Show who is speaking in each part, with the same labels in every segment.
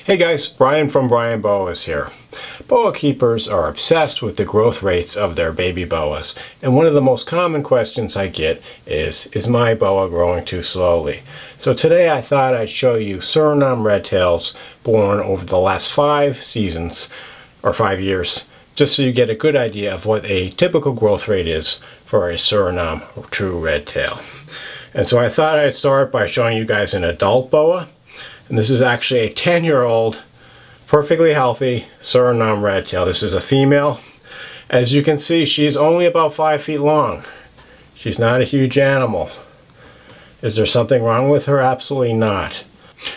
Speaker 1: Hey guys, Brian from Boas here. Boa keepers are obsessed with the growth rates of their baby boas, and one of the most common questions I get is my boa growing too slowly? So today I thought I'd show you Suriname redtails born over the last 5 seasons, or 5 years, just so you get a good idea of what a typical growth rate is for a Suriname true redtail. And so I thought I'd start by showing you guys an adult boa. And this is actually a 10-year-old, perfectly healthy Suriname redtail. This is a female. As you can see, she's only about 5 feet long. She's not a huge animal. Is there something wrong with her? Absolutely not.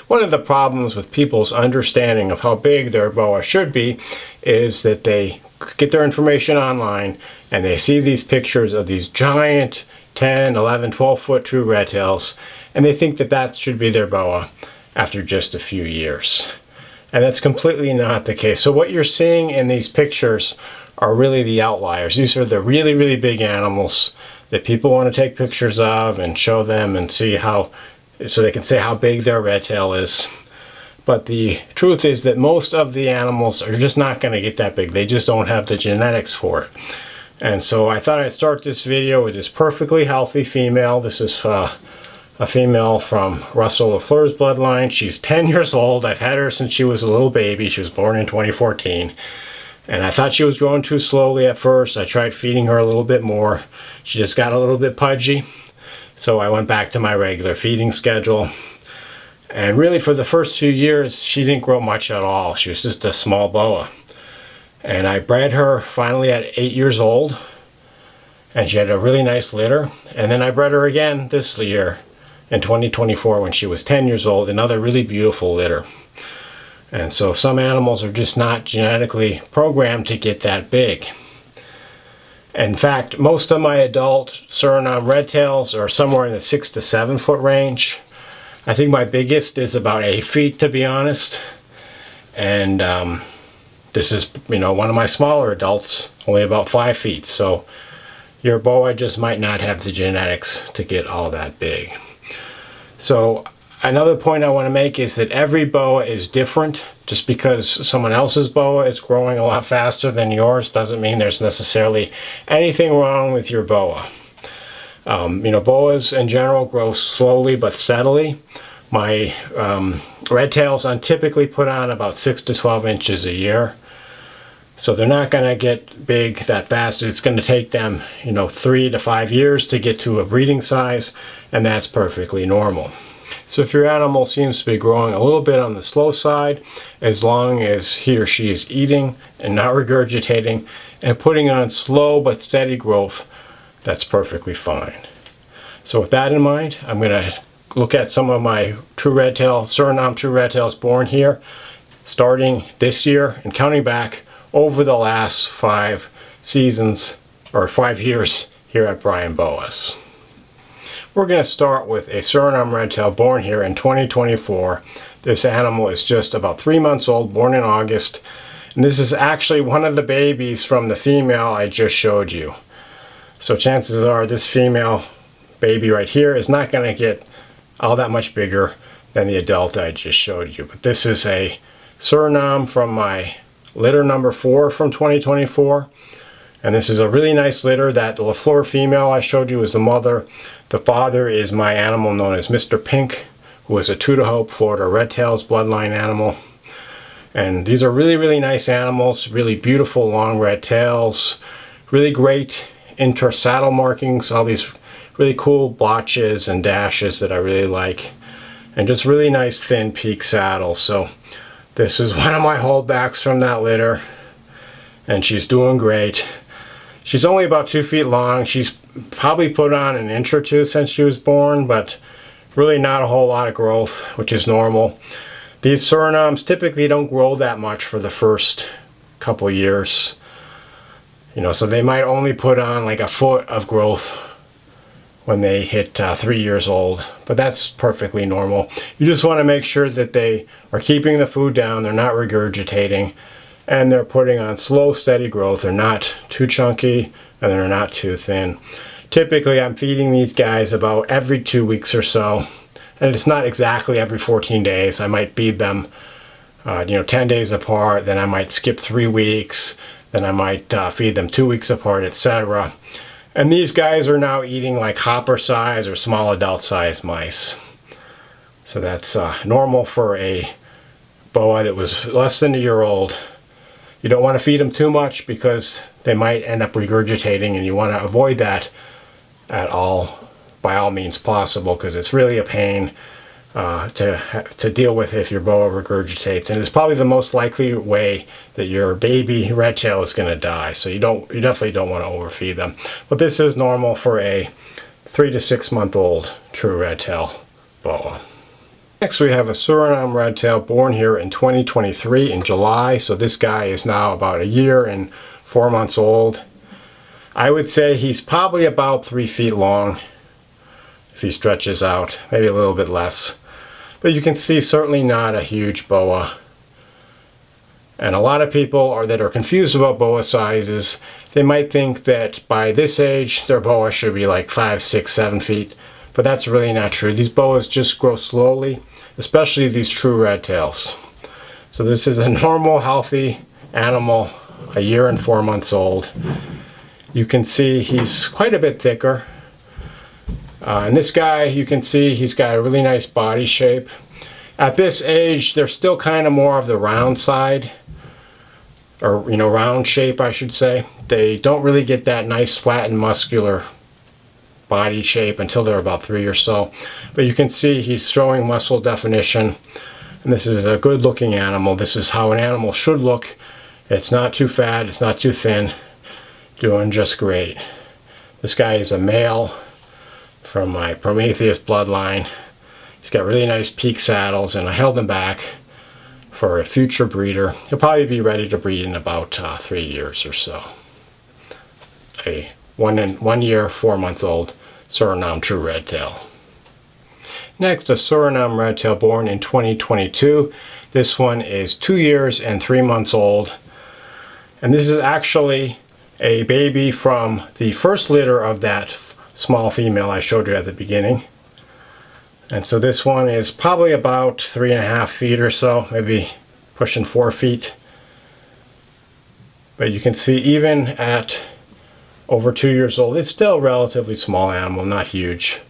Speaker 1: One of the problems with people's understanding of how big their boa should be is that they get their information online and they see these pictures of these giant 10, 11, 12 foot true redtails, and they think that that should be their boa after just a few years. And that's completely not the case. So what you're seeing in these pictures are really the outliers. These are the really, really big animals that people want to take pictures of and show them and see how, so they can say how big their redtail is. But the truth is that most of the animals are just not going to get that big. They just don't have the genetics for it. And so I thought I'd start this video with this perfectly healthy female. This is a female from Russell LaFleur's bloodline. She's 10 years old. I've had her since she was a little baby. She was born in 2014. And I thought she was growing too slowly at first. I tried feeding her a little bit more. She just got a little bit pudgy. So I went back to my regular feeding schedule. And really for the first few years, she didn't grow much at all. She was just a small boa. And I bred her finally at 8 years old. And she had a really nice litter. And then I bred her again this year in 2024 when she was 10 years old, another really beautiful litter. And so some animals are just not genetically programmed to get that big. In fact, most of my adult Suriname redtails are somewhere in the 6 to 7 foot range. I think my biggest is about 8 feet, to be honest. And this is, one of my smaller adults, only about 5 feet. So your boa just might not have the genetics to get all that big. So another point I want to make is that every boa is different. Just because someone else's boa is growing a lot faster than yours doesn't mean there's necessarily anything wrong with your boa. Boas in general grow slowly but steadily. My redtails typically put on about 6 to 12 inches a year. So they're not going to get big that fast. It's going to take them, 3 to 5 years to get to a breeding size, and that's perfectly normal. So if your animal seems to be growing a little bit on the slow side, as long as he or she is eating and not regurgitating and putting on slow but steady growth, that's perfectly fine. So with that in mind, I'm going to look at some of my Suriname true redtails born here, starting this year and counting back over the last 5 seasons, or 5 years here at Boas. We're going to start with a Suriname redtail born here in 2024. This animal is just about 3 months old, born in August. And this is actually one of the babies from the female I just showed you. So chances are this female baby right here is not going to get all that much bigger than the adult I just showed you. But this is a Suriname from my litter number 4 from 2024. And this is a really nice litter. That LaFleur female I showed you is the mother. The father is my animal known as Mr. Pink, who is a Tudahope, Florida redtails bloodline animal. And these are really, really nice animals, really beautiful long red tails, really great intersaddle markings, all these really cool blotches and dashes that I really like, and just really nice thin peak saddles. So this is one of my holdbacks from that litter, and she's doing great. She's only about 2 feet long. She's probably put on an inch or two since she was born, but really not a whole lot of growth, which is normal. These Surinames typically don't grow that much for the first couple years. So they might only put on like a foot of growth when they hit 3 years old, but that's perfectly normal. You just want to make sure that they are keeping the food down, they're not regurgitating, and they're putting on slow, steady growth. They're not too chunky and they're not too thin. Typically, I'm feeding these guys about every 2 weeks or so, and it's not exactly every 14 days. I might feed them 10 days apart, then I might skip 3 weeks, then I might feed them 2 weeks apart, etc. And these guys are now eating like hopper size or small adult size mice. So that's normal for a boa that was less than a year old. You don't want to feed them too much because they might end up regurgitating, and you want to avoid that by all means possible, because it's really a pain to deal with if your boa regurgitates, and it's probably the most likely way that your baby red tail is going to die. So you definitely don't want to overfeed them. But this is normal for a 3 to 6 month old true red tail boa. Next we have a Suriname red tail born here in 2023 in July. So this guy is now about a year and 4 months old. I would say he's probably about 3 feet long if he stretches out, maybe a little bit less. But you can see certainly not a huge boa. And a lot of people that are confused about boa sizes, they might think that by this age their boa should be like 5, 6, 7 feet. But that's really not true. These boas just grow slowly, especially these true red tails. So this is a normal, healthy animal, a year and 4 months old. You can see he's quite a bit thicker. And this guy, you can see he's got a really nice body shape. At this age, they're still kind of more of the round side, or round shape, I should say. They don't really get that nice flat and muscular body shape until they're about 3 or so. But you can see he's showing muscle definition, and this is a good looking animal. This is how an animal should look. It's not too fat, it's not too thin, doing just great. This guy is a male from my Prometheus bloodline. He's got really nice peak saddles, and I held him back for a future breeder. He'll probably be ready to breed in about 3 years or so. A 1 year, 4 month old Suriname true red tail. Next, a Suriname red tail born in 2022. This one is 2 years and 3 months old. And this is actually a baby from the first litter of that small female I showed you at the beginning. And so this one is probably about 3.5 feet or so, maybe pushing 4 feet. But you can see even at over 2 years old, it's still a relatively small animal, not huge.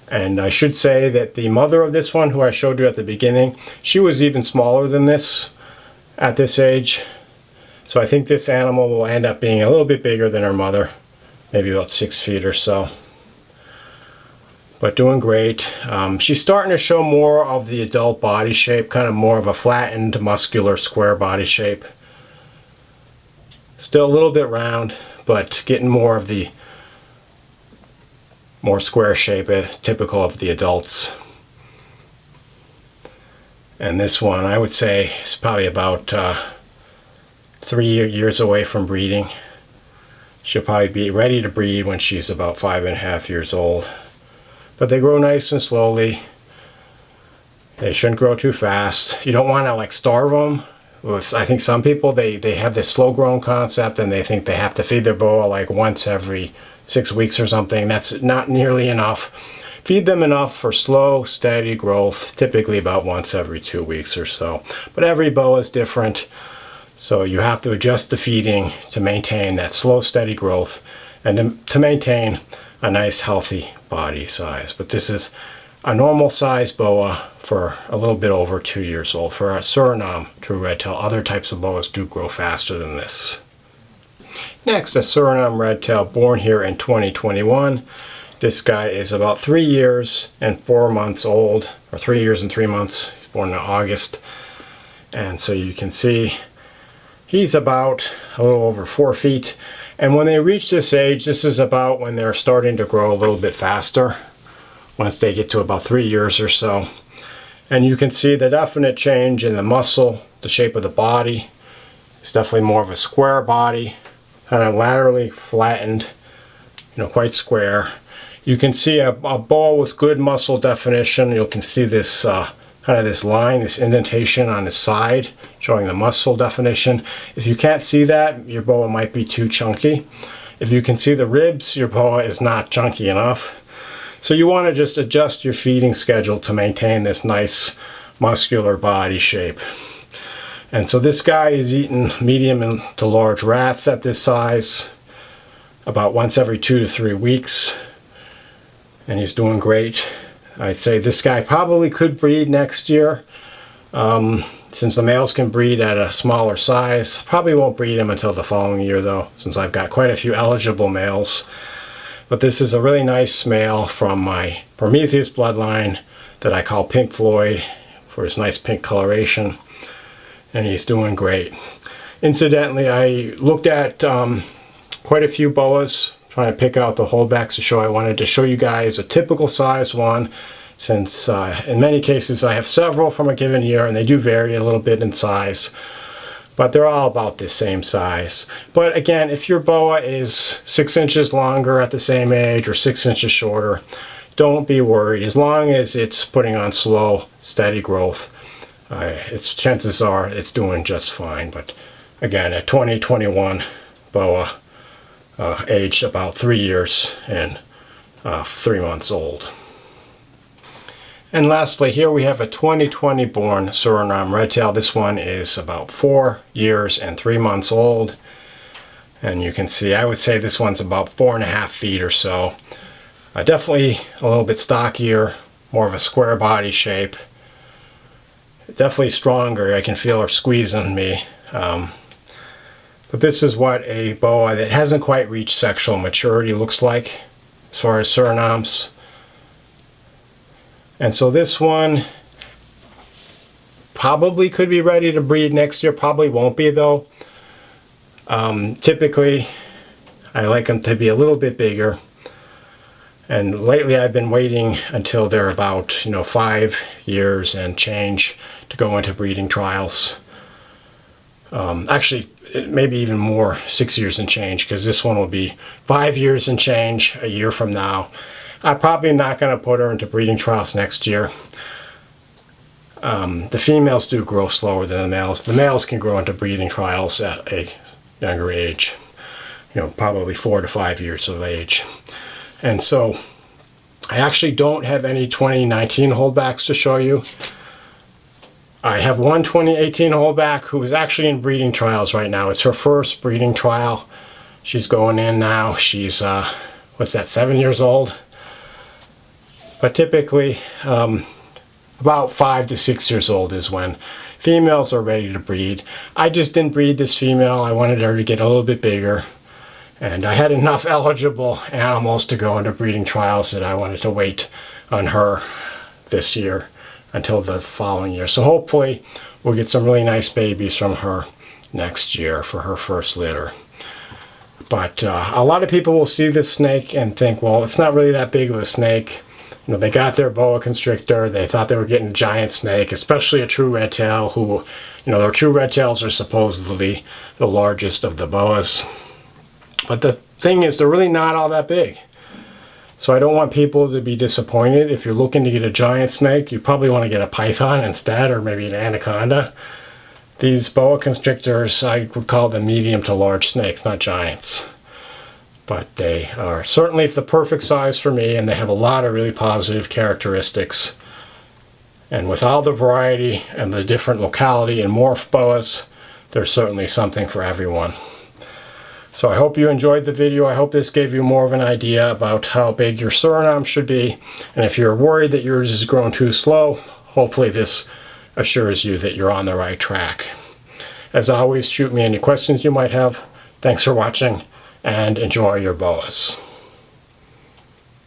Speaker 1: And I should say that the mother of this one, who I showed you at the beginning, she was even smaller than this at this age. So I think this animal will end up being a little bit bigger than her mother, maybe about 6 feet or so. But doing great. She's starting to show more of the adult body shape, kind of more of a flattened, muscular, square body shape. Still a little bit round, but getting more of the more square shape, typical of the adults. And this one, I would say, is probably about 3 years away from breeding. She'll probably be ready to breed when she's about 5.5 years old. But they grow nice and slowly. They shouldn't grow too fast. You don't want to like starve them. I think some people, they have this slow growing concept, and they think they have to feed their boa like once every 6 weeks or something. That's not nearly enough. Feed them enough for slow, steady growth, typically about once every 2 weeks or so. But every boa is different, so you have to adjust the feeding to maintain that slow, steady growth, and to maintain a nice, healthy body size. But this is a normal size boa for a little bit over 2 years old. For a Suriname true red tail, other types of boas do grow faster than this. Next, a Suriname red tail born here in 2021. This guy is about 3 years and 4 months old, or 3 years and 3 months. He's born in August. And so you can see he's about a little over 4 feet. And when they reach this age, this is about when they're starting to grow a little bit faster, once they get to about 3 years or so. And you can see the definite change in the muscle, the shape of the body. It's definitely more of a square body, kind of laterally flattened, quite square. You can see a boa with good muscle definition. You can see this kind of this line, this indentation on the side, showing the muscle definition. If you can't see that, your boa might be too chunky. If you can see the ribs, your boa is not chunky enough. So you want to just adjust your feeding schedule to maintain this nice muscular body shape. And so this guy is eating medium to large rats at this size about once every 2 to 3 weeks, and he's doing great. I'd say this guy probably could breed next year. Since the males can breed at a smaller size, probably won't breed him until the following year though, since I've got quite a few eligible males. But this is a really nice male from my Prometheus bloodline that I call Pink Floyd for his nice pink coloration, and he's doing great. Incidentally, I looked at quite a few boas, trying to pick out the holdbacks to show. I wanted to show you guys a typical size one, since in many cases I have several from a given year and they do vary a little bit in size, but they're all about the same size. But again, if your boa is 6 inches longer at the same age or 6 inches shorter, don't be worried. As long as it's putting on slow, steady growth, chances are it's doing just fine. But again, a 2021 boa, aged about 3 years and 3 months old. And lastly, here we have a 2020 born Suriname redtail. This one is about 4 years and 3 months old. And you can see, I would say this one's about 4.5 feet or so. Definitely a little bit stockier, more of a square body shape. Definitely stronger. I can feel her squeezing me. But this is what a boa that hasn't quite reached sexual maturity looks like as far as Surinames. And so this one probably could be ready to breed next year. Probably won't be though. Typically, I like them to be a little bit bigger. And lately I've been waiting until they're about 5 years and change to go into breeding trials. Actually, maybe even more, 6 years and change, because this one will be 5 years and change a year from now. I'm probably not going to put her into breeding trials next year. The females do grow slower than the males. The males can grow into breeding trials at a younger age, probably 4 to 5 years of age. And so I actually don't have any 2019 holdbacks to show you. I have one 2018 holdback who is actually in breeding trials right now. It's her first breeding trial. She's going in now. She's, 7 years old? But typically, about 5 to 6 years old is when females are ready to breed. I just didn't breed this female. I wanted her to get a little bit bigger. And I had enough eligible animals to go into breeding trials that I wanted to wait on her this year until the following year. So hopefully we'll get some really nice babies from her next year for her first litter. But a lot of people will see this snake and think, well, it's not really that big of a snake. They got their boa constrictor. They thought they were getting a giant snake, especially a true red tail, who, their true red tails are supposedly the largest of the boas. But the thing is, they're really not all that big. So I don't want people to be disappointed. If you're looking to get a giant snake, you probably want to get a python instead, or maybe an anaconda. These boa constrictors, I would call them medium to large snakes, not giants. But they are certainly the perfect size for me, and they have a lot of really positive characteristics. And with all the variety and the different locality and morph boas, there's certainly something for everyone. So I hope you enjoyed the video. I hope this gave you more of an idea about how big your Suriname should be. And if you're worried that yours is growing too slow, hopefully this assures you that you're on the right track. As always, shoot me any questions you might have. Thanks for watching, and enjoy your boas.